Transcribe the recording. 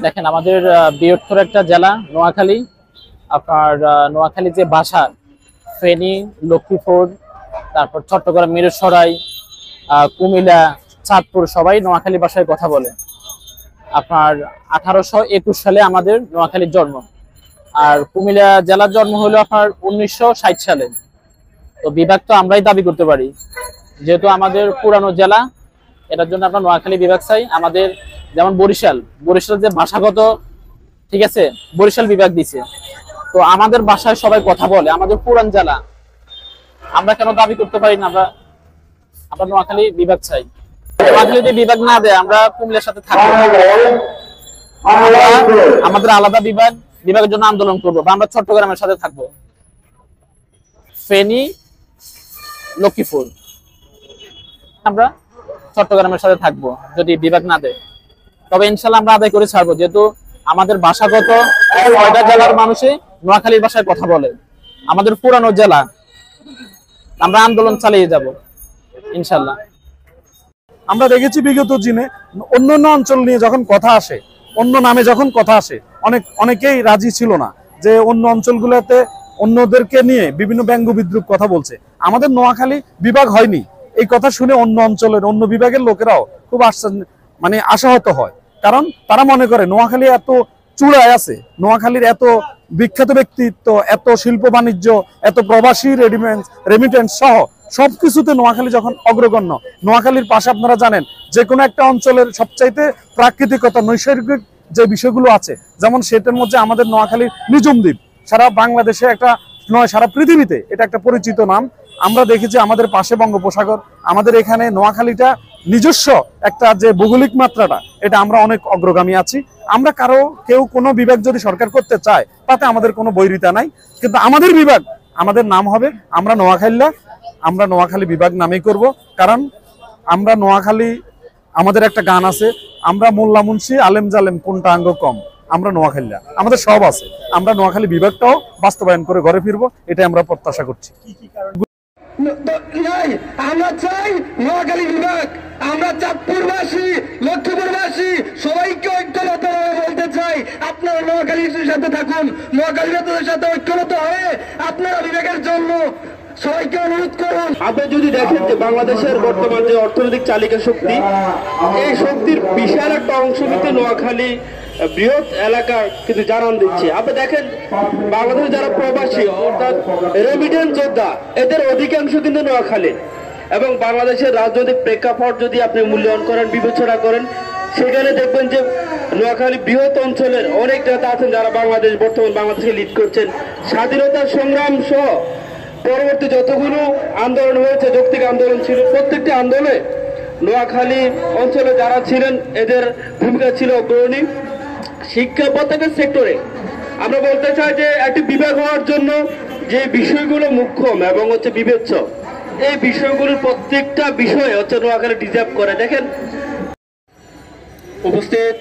দেখেন আমাদের বৃহত্তর একটা জেলা নোয়াখালী। আপনার নোয়াখালী যে ভাষা, ফেনী, লক্ষ্মীপুর, তারপর চট্টগ্রাম, মিরসরাই, কুমিল্লা, চাঁদপুর সবাই নোয়াখালী ভাষায় কথা বলে। আপনার 1821 সালে আমাদের নোয়াখালীর জন্ম। আর কুমিল্লা জেলার জন্ম হলো আপনার 1960 সালে। তো বিভাগ তো আমরাই দাবি করতে পারি, যেহেতু আমাদের পুরানো জেলা। এটার জন্য আমরা নোয়াখালী বিভাগ চাই। আমাদের যেমন বরিশাল যে ভাষাগত, ঠিক আছে, বরিশাল বিভাগ দিছে। তো আমাদের ভাষায় সবাই কথা বলে, আমাদের পুরান জেলা, আমরা কেন দাবি করতে পারি না? আমরা আমরা নোয়াখালী বিভাগ চাই। নোয়াখালী যদি বিভাগ না দেয়, আমরা কুমিল্লার সাথে থাকবো। আমাদের আলাদা বিভাগের জন্য আন্দোলন করবো, বা আমরা চট্টগ্রামের সাথে থাকবো। ফেনী, লক্ষ্মীপুর, আমরা চট্টগ্রামের সাথে থাকবো যদি বিভাগ না দেয়। তবে ইনশাল্লাহ আমরা আদায় করে ছাড়বো, যেহেতু আমাদের ভাষাগত 6টা জেলার মানুষে নোয়াখালীর ভাষায় কথা বলে। আমাদের পুরানো জেলা, আমরা আন্দোলন চালিয়ে যাব ইনশাল্লাহ। আমরা দেখেছি বিগত দিনে অন্য অঞ্চল নিয়ে যখন কথা আসে, অন্য নামে যখন কথা আসে, অনেকেই রাজি ছিল না যে অন্য অঞ্চলগুলোতে অন্যদেরকে নিয়ে বিভিন্ন ব্যঙ্গ বিদ্রুপ কথা বলছে। আমাদের নোয়াখালী বিভাগ হয়নি, এই কথা শুনে অন্য অঞ্চলের অন্য বিভাগের লোকেরাও খুব আশাহত হয়। কারণ তারা মনে করে নোয়াখালী এত চূড়ায় আছে, নোয়াখালীর এত বিখ্যাত ব্যক্তিত্ব, এত শিল্প বাণিজ্য, এত প্রবাসী রেমিটেন্স সহ সবকিছুতে নোয়াখালী যখন অগ্রগণ্য। নোয়াখালীর পাশে আপনারা জানেন যে কোনো একটা অঞ্চলের সবচাইতে প্রাকৃতিকতা, নৈসর্গিক যে বিষয়গুলো আছে, যেমন সেটার মধ্যে আমাদের নোয়াখালীর নিজুম দ্বীপ সারা বাংলাদেশে একটা নয়, সারা পৃথিবীতে এটা একটা পরিচিত নাম। আমরা দেখেছি আমাদের পাশে বঙ্গোপসাগর, আমাদের এখানে নোয়াখালীটা নিজস্ব একটা যে ভৌগোলিক মাত্রাটা, এটা আমরা অনেক অগ্রগামী আছি। আমরা কেউ কোনো বিভাগ যদি সরকার করতে চায়, তাতে আমাদের কোনো বৈরিতা নাই। কিন্তু আমাদের বিভাগ, আমাদের নাম হবে আমরা নোয়াখালী বিভাগ নামেই করব। কারণ আমরা নোয়াখালী, আমাদের একটা গান আছে, আমরা মোল্লা মুন্সি আলেম জালেম কোনটা আঙ্গ কম, আমরা নোয়াখালীরা, আমাদের সব আছে। আমরা নোয়াখালী বিভাগটাও বাস্তবায়ন করে ঘরে ফিরবো, এটাই আমরা প্রত্যাশা করছি। আমরা চাই নোয়াখালী বিভাগ, আমরা চাঁদপুরবাসী, লক্ষ্মীপুরবাসী সবাইকে ঐক্যবদ্ধভাবে বলতে চাই, আপনারা নোয়াখালীর সাথে থাকুন, নোয়াখালীর সাথে ঐক্যবদ্ধ হয়ে আপনারা বিভাগের জন্য সবাইকে অনুরোধ করুন। আপনি যদি দেখেন যে বাংলাদেশের বর্তমান যে অর্থনৈতিক চালিকা শক্তি, এই শক্তির বিশাল একটা অংশ কিন্তু নোয়াখালী বৃহৎ এলাকা কিন্তু জানান দিচ্ছে। আপনি দেখেন বাংলাদেশে যারা প্রবাসী অর্থাৎ রেমিটেন্স যোদ্ধা, এদের অধিকাংশ কিন্তু নোয়াখালী। এবং বাংলাদেশের রাজনৈতিক প্রেক্ষাপট যদি আপনি মূল্যায়ন করেন, বিবেচনা করেন, সেখানে দেখবেন যে নোয়াখালী বৃহৎ অঞ্চলের অনেক নেতা আছেন যারা বর্তমান বাংলাদেশকে লিড করছেন। স্বাধীনতা সংগ্রাম সহ পরবর্তী যতগুলো আন্দোলন হয়েছে, যৌক্তিক আন্দোলন ছিল, প্রত্যেকটি আন্দোলনে নোয়াখালী অঞ্চলে যারা ছিলেন এদের ভূমিকা ছিল অগ্রণী। শিক্ষা প্রত্যেকের সেক্টরে আমরা বলতে চাই যে একটি বিভাগ হওয়ার জন্য যে বিষয়গুলো মুখ্যম এবং বিবেচ্য, এই বিষয়গুলোর প্রত্যেকটা বিষয় নোয়াখালী ডিজার্ভ করে। দেখেন উপস্থিত